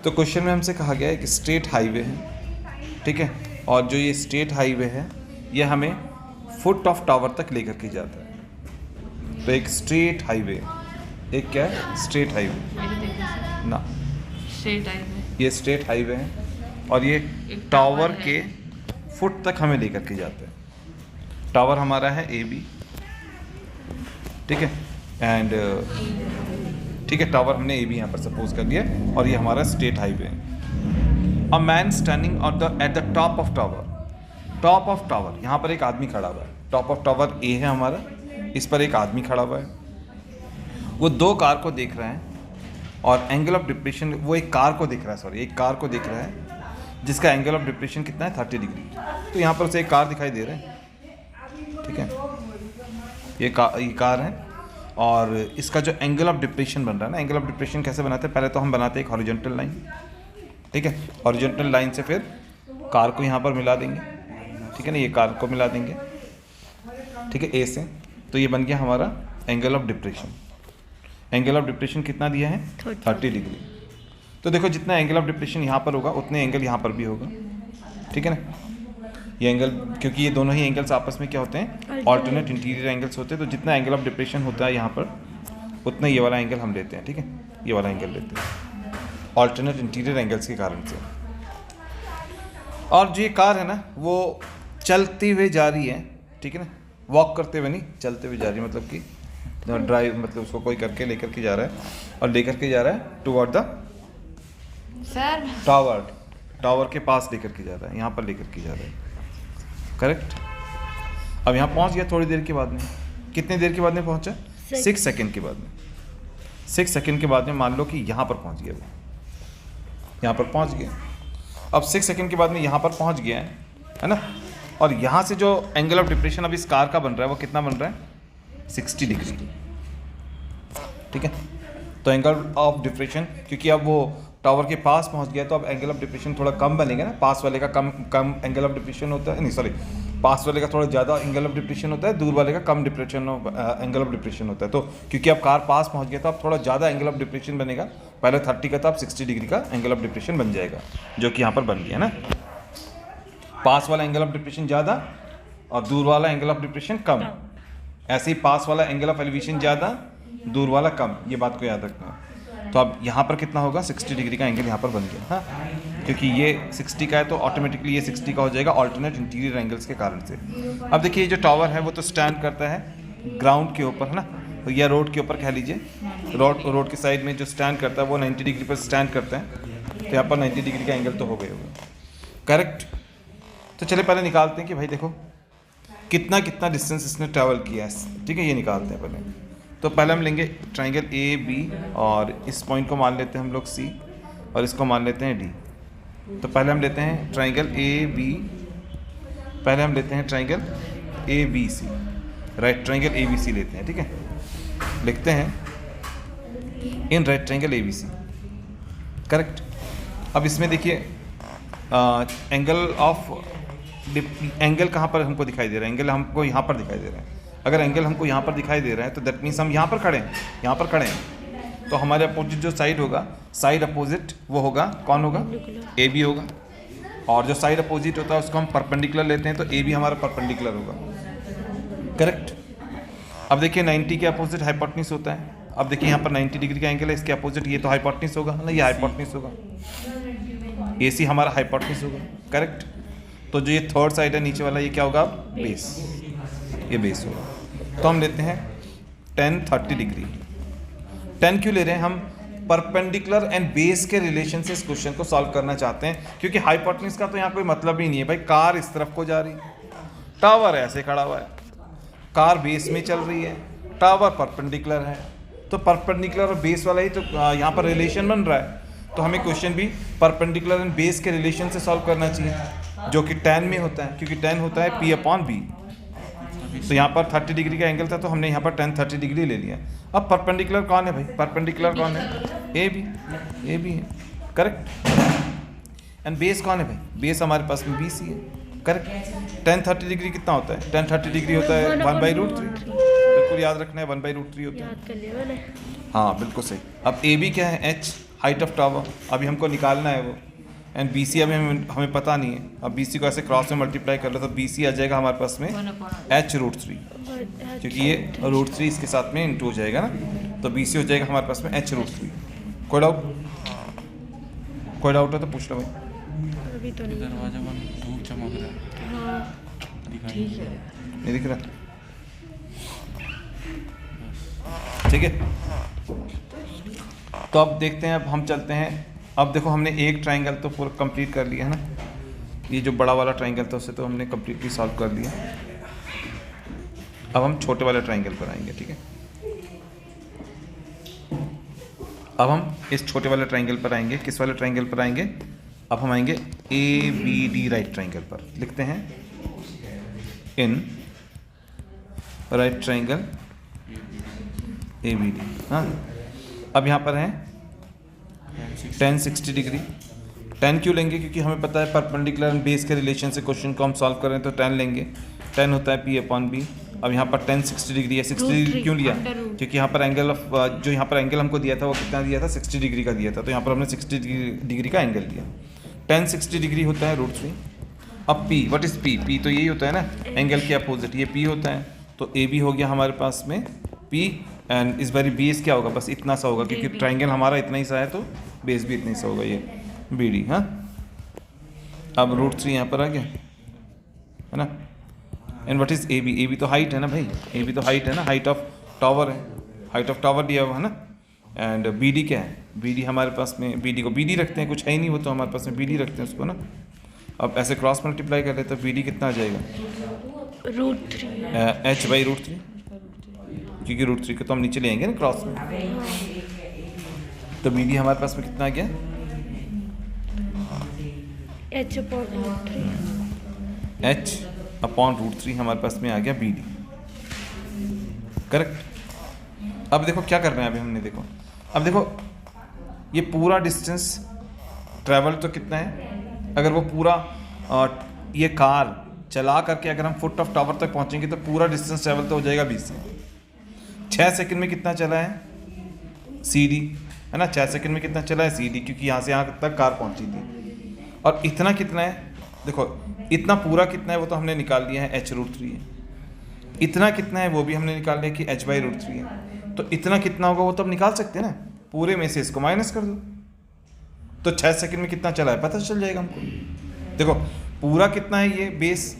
तो क्वेश्चन में हमसे कहा गया है कि स्ट्रेट हाईवे है, ठीक है, और जो ये स्ट्रेट हाईवे है ये हमें फुट ऑफ टावर तक लेकर के जाता है। तो एक स्ट्रेट हाईवे, एक क्या है, स्ट्रेट हाईवे ना, स्ट्रेट हाईवे, ये स्ट्रेट हाईवे है और ये एक टावर है। के फुट तक हमें लेकर के जाता है। टावर हमारा है AB, ठीक है, एंड ठीक है, टावर हमने AB यहाँ पर सपोज कर लिया और ये हमारा स्ट्रेट हाईवे है। A man standing at the top of tower, top of tower, यहाँ पर एक आदमी खड़ा हुआ है। टॉप ऑफ टावर A है हमारा, इस पर एक आदमी खड़ा हुआ है। वो दो कार को देख रहे हैं और एंगल ऑफ डिप्रेशन, वो एक कार को देख रहा है, सॉरी एक कार को देख रहा है जिसका एंगल ऑफ डिप्रेशन कितना है, 30 डिग्री। तो यहाँ पर उसे एक कार दिखाई दे रहे हैं, ठीक है, ये कार है और इसका जो एंगल ऑफ डिप्रेशन बन रहा है ना, एंगल ऑफ डिप्रेशन कैसे बनाते हैं, पहले तो हम बनाते हैं एक हॉरिजॉन्टल लाइन, ठीक है, हॉरिजॉन्टल लाइन से फिर कार को यहाँ पर मिला देंगे, ठीक है ना, ये कार को मिला देंगे, ठीक है, A से। तो ये बन गया हमारा angle of depression. Angle of depression कितना दिया है, 30 डिग्री। तो देखो जितना एंगल ऑफ डिप्रेशन यहाँ पर होगा उतने एंगल यहाँ पर भी होगा, ठीक है ना, ये एंगल, क्योंकि ये दोनों ही एंगल्स आपस में क्या होते हैं, ऑल्टरनेट इंटीरियर एंगल्स होते हैं। तो जितना एंगल ऑफ डिप्रेशन होता है यहाँ पर उतना ये वाला एंगल हम लेते हैं, ठीक है, ये वाला एंगल लेते हैं ऑल्टरनेट इंटीरियर एंगल्स के कारण से। और जो ये कार है ना वो चलती हुई जा रही है, ठीक है ना, वॉक करते हुए नहीं, चलते हुए जा रही है, मतलब कि ड्राइव, मतलब उसको कोई करके लेकर के जा रहा है और लेकर के जा रहा है toward the sir tower, tower के पास लेकर के जा रहा है, यहाँ पर लेकर के जा रहा है, करेक्ट। अब यहाँ पहुँच गया थोड़ी देर के बाद में, कितनी देर के बाद में पहुँचा, 6 सेकेंड के बाद में, 6 सेकेंड के बाद में मान लो कि यहाँ पर पहुँच गया, वो यहाँ पर पहुँच गया। अब 6 सेकेंड के बाद में यहाँ पर पहुँच गया है ना, और यहाँ से जो एंगल ऑफ डिप्रेशन अब इस कार का बन रहा है वो कितना बन रहा है, 60 डिग्री, ठीक है। तो एंगल ऑफ डिप्रेशन, क्योंकि अब वो टावर के पास पहुंच गया तो अब एंगल ऑफ डिप्रेशन थोड़ा कम बनेगा ना, पास वाले का कम एंगल ऑफ डिप्रेशन होता है, नहीं सॉरी, पास वाले का थोड़ा ज़्यादा एंगल ऑफ डिप्रेशन होता है, दूर वाले का कम डिप्रेशन एंगल ऑफ डिप्रेशन होता है। तो क्योंकि अब कार पास पहुंच गया तो अब थोड़ा ज़्यादा एंगल ऑफ डिप्रेशन बनेगा, पहले 30 का था, अब 60 डिग्री का एंगल ऑफ डिप्रेशन बन जाएगा, जो कि यहाँ पर बन गया ना। पास वाला एंगल ऑफ डिप्रेशन ज़्यादा और दूर वाला एंगल ऑफ डिप्रेशन कम, ऐसे ही पास वाला एंगल ऑफ एलिवेशन ज़्यादा, दूर वाला कम, ये बात को याद रखना। तो अब यहाँ पर कितना होगा, 60 डिग्री का एंगल यहाँ पर बन गया, हाँ, क्योंकि ये 60 का है तो ऑटोमेटिकली ये 60 का हो जाएगा ऑल्टरनेट इंटीरियर एंगल्स के कारण से। अब देखिए जो टावर है वो तो स्टैंड करता है ग्राउंड के ऊपर, है ना, तो या रोड के ऊपर कह लीजिए, रोड के साइड में जो स्टैंड करता है वो 90 डिग्री पर स्टैंड करता है, तो यहाँ पर 90 डिग्री का एंगल तो हो गया होगा, करेक्ट। तो चलिए पहले निकालते हैं कि भाई देखो कितना कितना डिस्टेंस इसने ट्रैवल किया है, ठीक है, ये निकालते हैं पहले। तो पहले हम लेंगे ट्राइंगल AB और इस पॉइंट को मान लेते हैं हम लोग C और इसको मान लेते हैं D। तो पहले हम लेते हैं ट्राइंगल AB, पहले हम लेते हैं triangle ABC, right triangle ABC लेते हैं, ठीक है, लिखते हैं in right triangle ABC, correct. अब इसमें देखिए एंगल कहाँ पर हमको दिखाई दे रहा है, एंगल हमको यहाँ पर दिखाई दे रहा है। अगर एंगल हमको यहाँ पर दिखाई दे रहा है तो दैट मीन्स हम यहाँ पर खड़े हैं, यहाँ पर खड़े हैं, तो हमारे अपोजिट जो साइड होगा, साइड अपोजिट वो होगा, कौन होगा, AB होगा। और जो साइड अपोजिट होता है उसको हम परपेंडिकुलर लेते हैं, तो AB हमारा परपेंडिकुलर होगा, करेक्ट। अब देखिए 90 के अपोजिट हाइपोटेन्यूज होता है। अब देखिए यहाँ पर 90 डिग्री का एंगल है, इसके अपोजिट ये तो हाइपोटेन्यूज होगा ना, ये हाइपोटेन्यूज होगा, AC हमारा हाइपोटेन्यूज होगा, करेक्ट। तो जो ये थर्ड साइड है नीचे वाला, ये क्या होगा, बेस, ये बेस होगा। तो हम लेते हैं 10 30 डिग्री। 10 क्यों ले रहे हैं हम, परपेंडिकुलर एंड बेस के रिलेशन से इस क्वेश्चन को सॉल्व करना चाहते हैं, क्योंकि हाइपोटेन्यूज का तो यहाँ कोई मतलब ही नहीं है भाई। कार इस तरफ को जा रही, टावर ऐसे खड़ा हुआ है, कार बेस में चल रही है, टावर परपेंडिकुलर है, तो परपेंडिकुलर और बेस वाला ही तो यहाँ पर रिलेशन बन रहा है। तो हमें क्वेश्चन भी परपेंडिकुलर एंड बेस के रिलेशन से सॉल्व करना चाहिए, जो कि tan में होता है, क्योंकि tan होता है P/B। तो यहाँ पर 30 डिग्री का एंगल था तो हमने यहाँ पर tan 30 डिग्री ले लिया। अब परपेंडिकुलर कौन है भाई, परपेंडिकुलर कौन है, AB है, करेक्ट। एंड बेस कौन है भाई, बेस हमारे पास में BC है, करेक्ट। tan 30 डिग्री कितना होता है, tan 30 डिग्री होता है 1/√3, बिल्कुल याद रखना है, 1/√3 होता है, हाँ बिल्कुल सही। अब AB क्या है, H, हाइट ऑफ टावर अभी हमको निकालना है वो, एंड बी सी अभी हमें पता नहीं है। अब बी सी को ऐसे क्रॉस में मल्टीप्लाई कर लो तो बी सी आ जाएगा हमारे पास में 1/8 h√3, क्योंकि ये √3 इसके साथ में इंटू हो जाएगा ना, तो बी सी हो जाएगा हमारे पास में h√3। कोई डाउट है तो पूछ लो भाई। अभी तो नहीं। दरवाजा बंद, धूप चमक रहा है। हाँ दिखाई ठीक है। नहीं दिख रहा? ठीक है, तो अब देखते हैं, अब हम चलते हैं। अब देखो हमने एक ट्राइंगल तो पूरा कंप्लीट कर लिया है ना, ये जो बड़ा वाला ट्राइंगल था उसे तो हमने कंप्लीटली सॉल्व कर लिया। अब हम छोटे वाले ट्राइंगल पर आएंगे, ठीक है। अब हम इस छोटे वाले ट्राइंगल पर आएंगे। किस वाले ट्राइंगल पर आएंगे? अब हम आएंगे ABD राइट ट्राइंगल पर। लिखते हैं इन राइट ट्राइंगल ABD। हाँ, अब यहाँ पर है 10 60 डिग्री। 10 क्यों लेंगे? क्योंकि हमें पता है परपेंडिकुलर एंड बेस के रिलेशन से क्वेश्चन को हम सॉल्व कर रहे हैं, तो 10 लेंगे। 10 होता है P/B। अब यहाँ पर 10 60 डिग्री है। 60 डिग्री क्यों लिया? क्योंकि यहाँ पर एंगल ऑफ जो यहाँ पर एंगल हमको दिया था वो कितना दिया था? 60 डिग्री का दिया था, तो यहाँ पर हमने 60 डिग्री का एंगल लिया। 10 60 डिग्री होता है √3। अब P, what is P? P तो यही होता है ना एंगल के अपोजिट, ये P होता है। तो AB हो गया हमारे पास में P, एंड इस बारी बेस क्या होगा? बस इतना सा होगा, क्योंकि ट्राइंगल हमारा इतना ही सा है तो बेस भी इतना ही सा होगा, ये BD। हाँ, अब √3 यहाँ पर आ गया, है ना। And what is AB? AB तो हाइट है ना भाई, AB तो हाइट है ना, हाइट ऑफ टावर है, हाइट ऑफ टावर दिया हुआ है ना। एंड BD क्या है? BD हमारे पास में, BD को BD रखते हैं, कुछ है ही नहीं वो तो हमारे पास में BD रखते हैं उसको ना। अब ऐसे क्रॉस मल्टीप्लाई कर लेते तो BD कितना आ जाएगा? √3 h/√3, क्योंकि √3 को तो हम नीचे ले आएंगे ना क्रॉस में। तो BD हमारे पास में कितना आ गया? h/√3 हमारे पास में आ गया BD। करेक्ट। अब देखो क्या करना है अभी हमने, देखो अब देखो ये पूरा डिस्टेंस ट्रैवल तो कितना है? अगर वो पूरा ये कार चला करके अगर हम फुट ऑफ टावर तक पहुंचेंगे तो पूरा डिस्टेंस ट्रैवल तो हो जाएगा 20। 6 सेकंड में कितना चला है? CD, है ना। 6 सेकंड में कितना चला है? CD, क्योंकि यहाँ से यहाँ तक कार पहुंची थी। और इतना कितना है? देखो इतना पूरा कितना है वो तो हमने निकाल लिया है, h√3 है। इतना कितना है वो भी हमने निकाल लिया कि h/√3 है। तो इतना कितना होगा वो तो हम निकाल सकते हैं ना, पूरे में से इसको माइनस कर दो तो 6 सेकंड में कितना चला है पता चल जाएगा हमको। देखो पूरा कितना है ये बेस?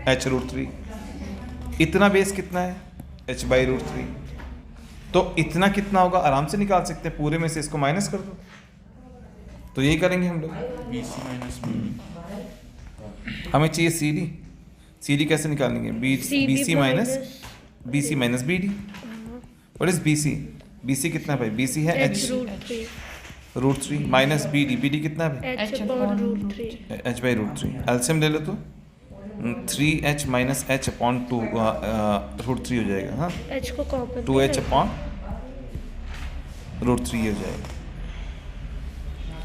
h√3। इतना बेस कितना है? h/√3। तो इतना कितना होगा आराम से निकाल सकते हैं, पूरे में से इसको माइनस कर दो। तो यही करेंगे हम लोग। BC माइनस हमें चाहिए CD। CD कैसे निकालेंगे? BC minus BD। What is BC? BC कितना है भाई? BC है h√3 माइनस BD कितना है भाई? h/√3। एलसीएम ले लो तो 3h माइनस h/2 √3 हो जाएगा। हाँ, H को कॉमन 2h/√3 हो जाएगा।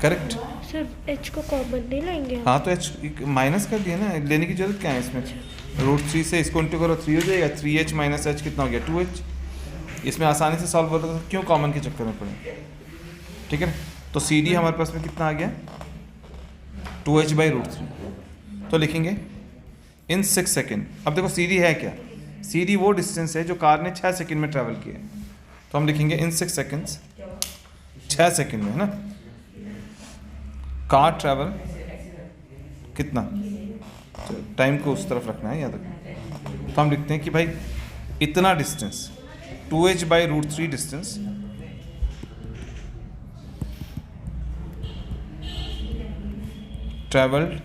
करेक्ट। सर H को कॉमन नहीं लेंगे हम? हाँ तो h माइनस कर दिया ना, लेने की जरूरत क्या है इसमें? √3 से इसको इंटू करो 3 हो जाएगा। 3h माइनस h कितना हो गया? 2h। इसमें आसानी से सॉल्व होता तो क्यों कॉमन के चक्कर में पड़े? ठीक है ना। तो CD हमारे पास में कितना आ गया? 2h/√3। तो लिखेंगे इन 6 सेकेंड। अब देखो CD है क्या? CD वो डिस्टेंस है जो कार ने 6 सेकेंड में ट्रैवल किया है, तो हम लिखेंगे इन 6 सेकेंड्स। 6 सेकेंड में, है ना। कार ट्रैवल कितना? टाइम को उस तरफ रखना है याद रखना। तो हम लिखते हैं कि भाई इतना distance 2h/√3 distance travelled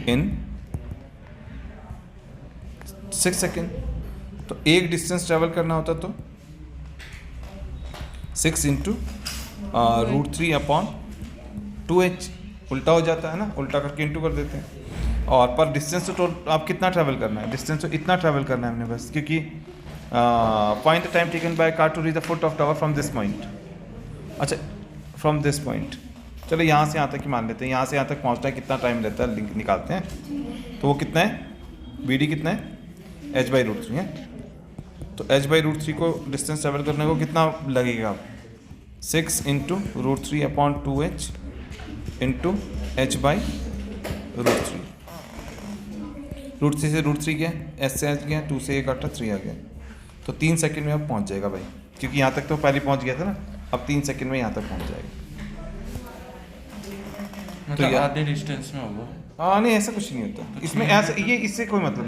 in 6 second. तो एक डिस्टेंस ट्रैवल करना होता तो 6 इंटू √3/2h, उल्टा हो जाता है ना, उल्टा करके इंटू कर देते हैं। और पर डिस्टेंस तो आप कितना ट्रैवल करना है? डिस्टेंस तो इतना ट्रैवल करना है हमने बस, क्योंकि find the time taken by car to reach the foot of tower from this point. अच्छा, फ्रॉम दिस पॉइंट, चलो यहाँ से यहाँ तक ही मान लेते हैं। यहाँ से यहाँ तक पहुँचना है कितना टाइम रहता है निकालते हैं। तो वो कितना है? BD कितना है? h/√3 है। तो h/√3 को डिस्टेंस ट्रैवल करने को कितना लगेगा? 6 इंटू √3/2h इंटू h/√3। √3 से √3 गया, s से h गया, 2 से 1 काटा 3 आ गया। तो 3 सेकंड में अब पहुंच जाएगा भाई, क्योंकि यहाँ तक तो पहले पहुंच गया था ना, अब 3 सेकंड में यहाँ तक पहुंच जाएगा। मतलब यार- आधे डिस्टेंस में होगा। हाँ नहीं, ऐसा कुछ नहीं होता इसमें, ऐसा ये इससे कोई मतलब नहीं।